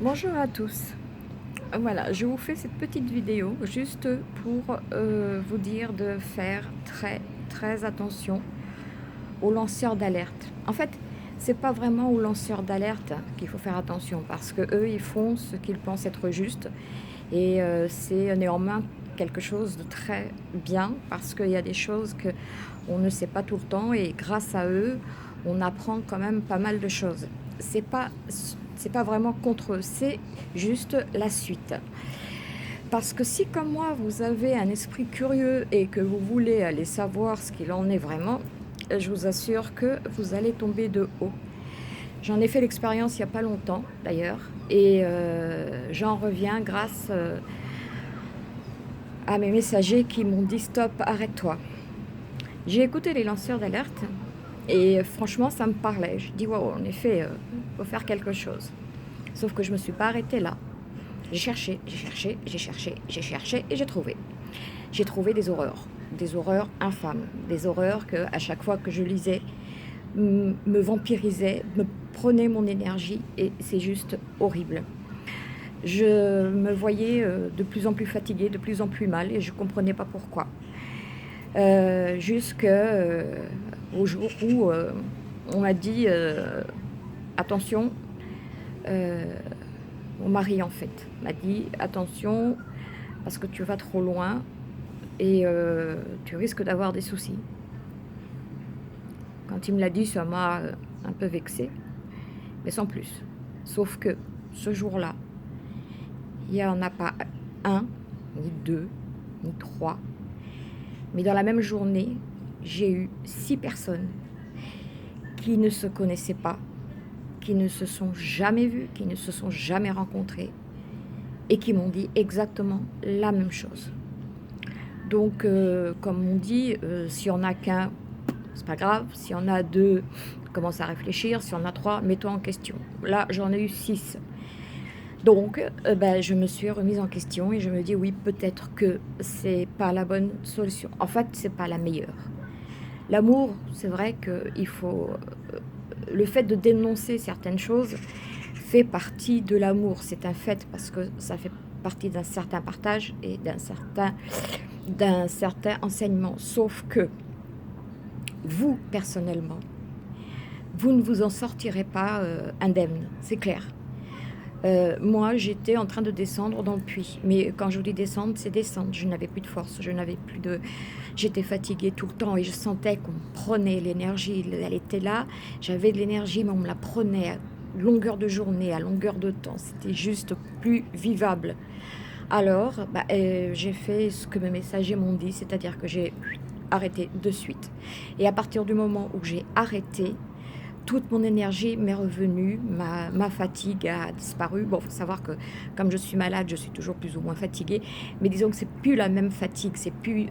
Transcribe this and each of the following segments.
Bonjour à tous. Voilà, je vous fais cette petite vidéo juste pour vous dire de faire très très attention aux lanceurs d'alerte. En fait, c'est pas vraiment aux lanceurs d'alerte qu'il faut faire attention parce que eux ils font ce qu'ils pensent être juste et c'est néanmoins quelque chose de très bien parce qu'il y a des choses que on ne sait pas tout le temps et grâce à eux, on apprend quand même pas mal de choses. C'est pas c'est pas vraiment contre eux, c'est juste la suite. Parce que si comme moi vous avez un esprit curieux et que vous voulez aller savoir ce qu'il en est vraiment, je vous assure que vous allez tomber de haut. J'en ai fait l'expérience il y a pas longtemps d'ailleurs et j'en reviens grâce, à mes messagers qui m'ont dit: «Stop, arrête-toi». J'ai écouté les lanceurs d'alerte et franchement ça me parlait. Je dis: «Waouh, en effet, faut faire quelque chose». Sauf que je me suis pas arrêtée là. J'ai cherché, j'ai cherché, j'ai cherché, j'ai cherché et j'ai trouvé. J'ai trouvé des horreurs infâmes, des horreurs que, à chaque fois que je lisais, me vampirisaient, me prenaient mon énergie et c'est juste horrible. Je me voyais, de plus en plus fatiguée, de plus en plus mal et je comprenais pas pourquoi. Jusque, au jour où, on m'a dit, «Attention», heu, mon mari en fait, m'a dit: «Attention parce que tu vas trop loin et tu risques d'avoir des soucis». Quand il me l'a dit, ça m'a, un peu vexée, mais sans plus. Sauf que ce jour-là, il y en a pas un, ni 2, ni 3, mais dans la même journée, j'ai eu 6 personnes qui ne se connaissaient pas, qui ne se sont jamais vues, qui ne se sont jamais rencontrées et qui m'ont dit exactement la même chose. Donc comme on dit, s'il y en a qu'un, c'est pas grave, s'il y en a 2, commence à réfléchir, s'il y en a 3, mets-toi en question. Là, j'en ai eu 6. Donc bah, je me suis remise en question et je me dis: «Oui, peut-être que c'est pas la bonne solution». En fait, c'est pas la meilleure. L'amour, c'est vrai qu'il faut, le fait de dénoncer certaines choses fait partie de l'amour. C'est un fait parce que ça fait partie d'un certain partage et d'un certain enseignement. Sauf que vous, personnellement, vous ne vous en sortirez pas, indemne, c'est clair. Moi, j'étais en train de descendre dans le puits, mais quand je vous dis descendre, c'est descendre. Je n'avais plus de force, je n'avais plus de j'étais fatiguée tout le temps et je sentais qu'on me prenait l'énergie, elle était là. J'avais de l'énergie, mais on me la prenait à longueur de journée, à longueur de temps. C'était juste plus vivable. Alors, bah, j'ai fait ce que mes messagers m'ont dit, c'est-à-dire que j'ai arrêté de suite et à partir du moment où j'ai arrêté, toute mon énergie m'est revenue, ma fatigue a disparu. Bon, faut savoir que comme je suis malade, je suis toujours plus ou moins fatiguée, mais disons que c'est plus la même fatigue, c'est plus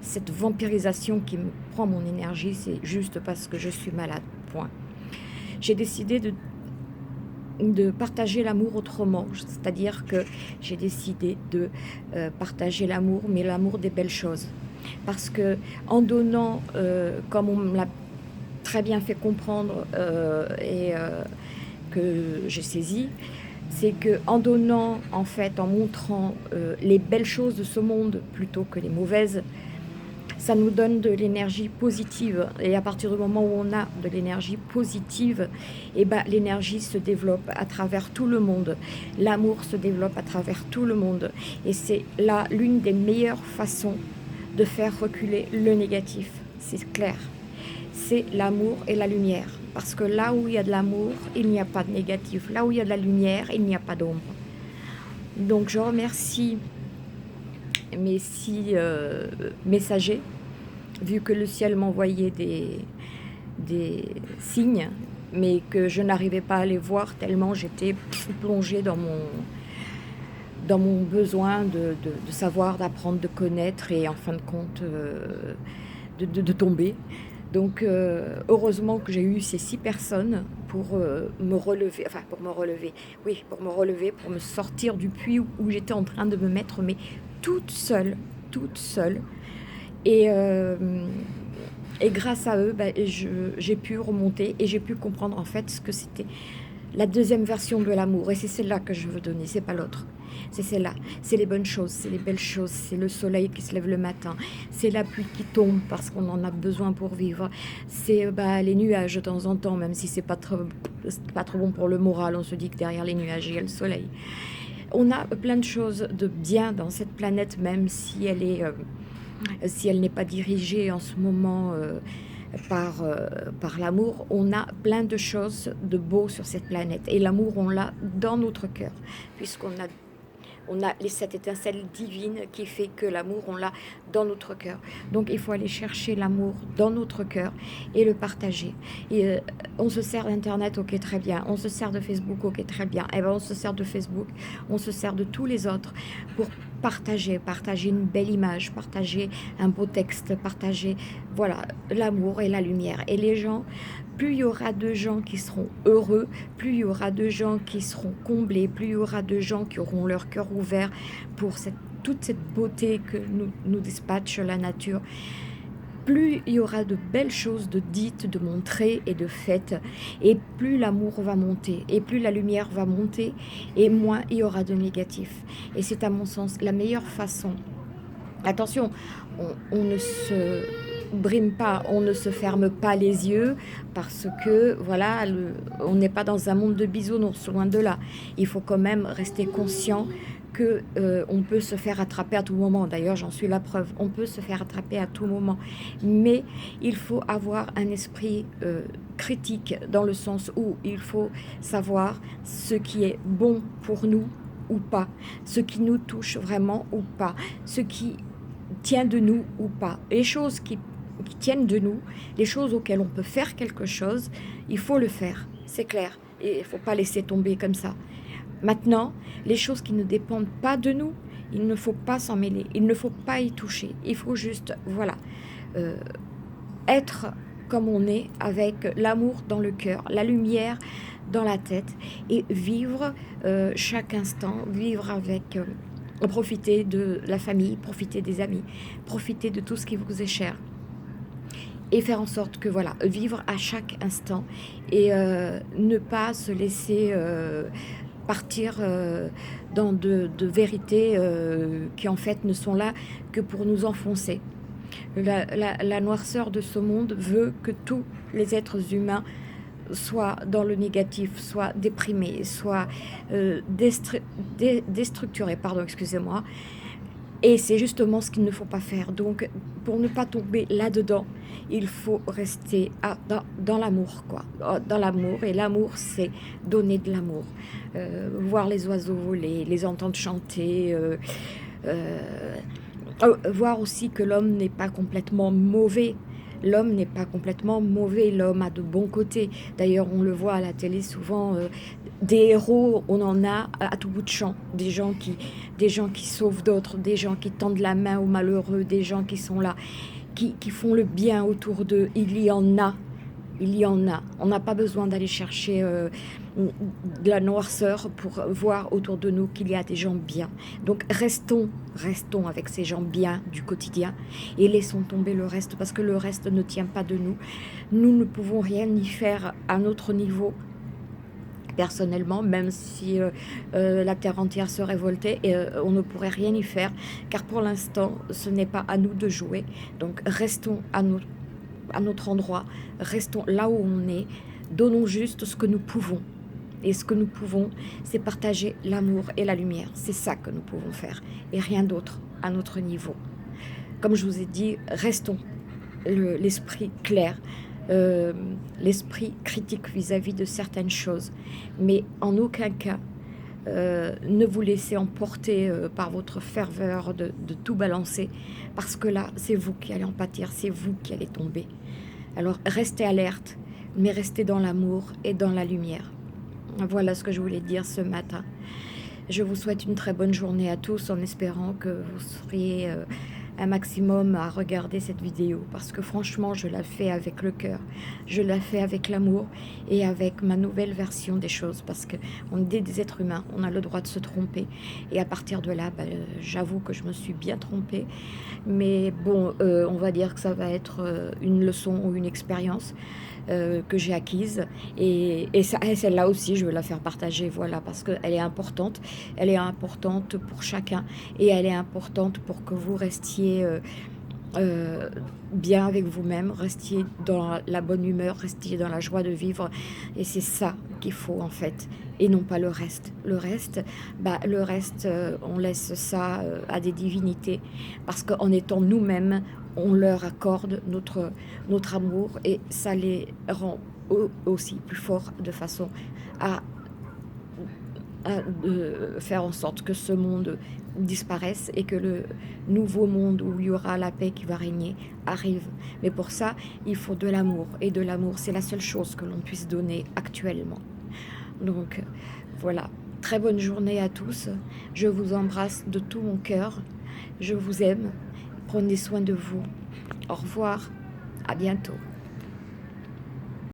cette vampirisation qui me prend mon énergie, c'est juste parce que je suis malade, point. J'ai décidé de partager l'amour autrement, c'est-à-dire que j'ai décidé de, partager l'amour, mais l'amour des belles choses. Parce qu'en donnant, comme on me l'a très bien fait comprendre, et que j'ai saisi, c'est qu'en donnant, en fait, en montrant, les belles choses de ce monde plutôt que les mauvaises, ça nous donne de l'énergie positive et à partir du moment où on a de l'énergie positive et ben, l'énergie se développe à travers tout le monde. L'amour se développe à travers tout le monde et c'est là l'une des meilleures façons de faire reculer le négatif, c'est clair. C'est l'amour et la lumière. Parce que là où il y a de l'amour, il n'y a pas de négatif. Là où il y a de la lumière, il n'y a pas d'ombre. Donc je remercie mes 6 messagers, vu que le ciel m'envoyait des signes, mais que je n'arrivais pas à les voir tellement j'étais plongée dans mon besoin de savoir, d'apprendre, de connaître et en fin de compte, de tomber. Donc heureusement que j'ai eu ces 6 personnes pour, me relever, enfin pour me relever, oui, pour me relever, pour me sortir du puits où j'étais en train de me mettre, mais toute seule et grâce à eux, bah, j'ai pu remonter et j'ai pu comprendre en fait ce que c'était la deuxième version de l'amour, et c'est celle-là que je veux donner, c'est pas l'autre. C'est celle-là, c'est les bonnes choses, c'est les belles choses, c'est le soleil qui se lève le matin, c'est la pluie qui tombe parce qu'on en a besoin pour vivre, c'est les nuages de temps en temps, même si c'est pas trop bon pour le moral, on se dit que derrière les nuages il y a le soleil. On a plein de choses de bien dans cette planète, même si si elle n'est pas dirigée en ce moment par l'amour. On a plein de choses de beau sur cette planète. Et l'amour, on l'a dans notre cœur, puisqu'on a les 7 étincelles divines qui fait que l'amour, on l'a dans notre cœur. Donc il faut aller chercher l'amour dans notre cœur et le partager. Et on se sert d'Internet, ok, très bien. On se sert de Facebook, ok, très bien. Et ben on se sert de Facebook, on se sert de tous les autres pour partager une belle image, partager un beau texte, partager, voilà, l'amour et la lumière. Et les gens, plus il y aura de gens qui seront heureux, plus il y aura de gens qui seront comblés, plus il y aura de gens qui auront leur cœur ouvert pour toute cette beauté que nous dispatche la nature, plus il y aura de belles choses de dites, de montrées et de faites, et plus l'amour va monter, et plus la lumière va monter, et moins il y aura de négatif. Et c'est à mon sens la meilleure façon. Attention, on ne se brime pas, on ne se ferme pas les yeux, parce que voilà, on n'est pas dans un monde de bisounours, loin de là. Il faut quand même rester conscient que on peut se faire attraper à tout moment. D'ailleurs, j'en suis la preuve. On peut se faire attraper à tout moment. Mais il faut avoir un esprit critique, dans le sens où il faut savoir ce qui est bon pour nous ou pas, ce qui nous touche vraiment ou pas, ce qui tient de nous ou pas. Les choses qui tiennent de nous, les choses auxquelles on peut faire quelque chose, il faut le faire, c'est clair. Et il ne faut pas laisser tomber comme ça. Maintenant, les choses qui ne dépendent pas de nous, il ne faut pas s'en mêler, il ne faut pas y toucher. Il faut juste, voilà, être comme on est, avec l'amour dans le cœur, la lumière dans la tête, et vivre chaque instant, vivre avec... profiter de la famille, profiter des amis, profiter de tout ce qui vous est cher. Et faire en sorte que, voilà, vivre à chaque instant et ne pas se laisser... partir dans de vérités qui en fait ne sont là que pour nous enfoncer. La noirceur de ce monde veut que tous les êtres humains soient dans le négatif, soient déprimés, soient déstructurés, pardon, excusez-moi. Et c'est justement ce qu'il ne faut pas faire. Donc, pour ne pas tomber là-dedans, il faut rester dans l'amour, quoi. Dans l'amour. Et l'amour, c'est donner de l'amour. Voir les oiseaux voler, les entendre chanter. Voir aussi que l'homme n'est pas complètement mauvais. L'homme n'est pas complètement mauvais. L'homme a de bons côtés. D'ailleurs, on le voit à la télé souvent... des héros, on en a à tout bout de champ, des gens qui sauvent d'autres, des gens qui tendent la main aux malheureux, des gens qui sont là, qui font le bien autour d'eux. Il y en a. On n'a pas besoin d'aller chercher de la noirceur pour voir autour de nous qu'il y a des gens bien. Donc restons avec ces gens bien du quotidien et laissons tomber le reste, parce que le reste ne tient pas de nous. Nous ne pouvons rien y faire à notre niveau. Personnellement, même si la terre entière se révoltait, on ne pourrait rien y faire, car pour l'instant, ce n'est pas à nous de jouer. Donc restons à notre endroit, restons là où on est, donnons juste ce que nous pouvons. Et ce que nous pouvons, c'est partager l'amour et la lumière. C'est ça que nous pouvons faire, et rien d'autre à notre niveau. Comme je vous ai dit, restons l'esprit clair, l'esprit critique vis-à-vis de certaines choses, mais en aucun cas ne vous laissez emporter par votre ferveur de tout balancer, parce que là c'est vous qui allez en pâtir, c'est vous qui allez tomber. Alors restez alerte, mais restez dans l'amour et dans la lumière. Voilà ce que je voulais dire ce matin. Je vous souhaite une très bonne journée à tous, en espérant que vous seriez un maximum à regarder cette vidéo parce que franchement, je la fais avec le cœur, je la fais avec l'amour et avec ma nouvelle version des choses parce qu'on est des êtres humains, on a le droit de se tromper. Et à partir de là, j'avoue que je me suis bien trompée. Mais bon, on va dire que ça va être une leçon ou une expérience que j'ai acquise. Et celle-là aussi, je veux la faire partager, voilà, parce qu'elle est importante. Elle est importante pour chacun et elle est importante pour que vous restiez bien avec vous-même, restiez dans la bonne humeur, restiez dans la joie de vivre. Et c'est ça qu'il faut en fait, et non pas le reste. Le reste, on laisse ça à des divinités, parce qu'en étant nous-mêmes, on leur accorde notre amour et ça les rend eux aussi plus forts de façon à de faire en sorte que ce monde disparaisse et que le nouveau monde où il y aura la paix qui va régner arrive. Mais pour ça, il faut de l'amour. Et de l'amour, c'est la seule chose que l'on puisse donner actuellement. Donc voilà, très bonne journée à tous. Je vous embrasse de tout mon cœur. Je vous aime. Prenez soin de vous. Au revoir. À bientôt.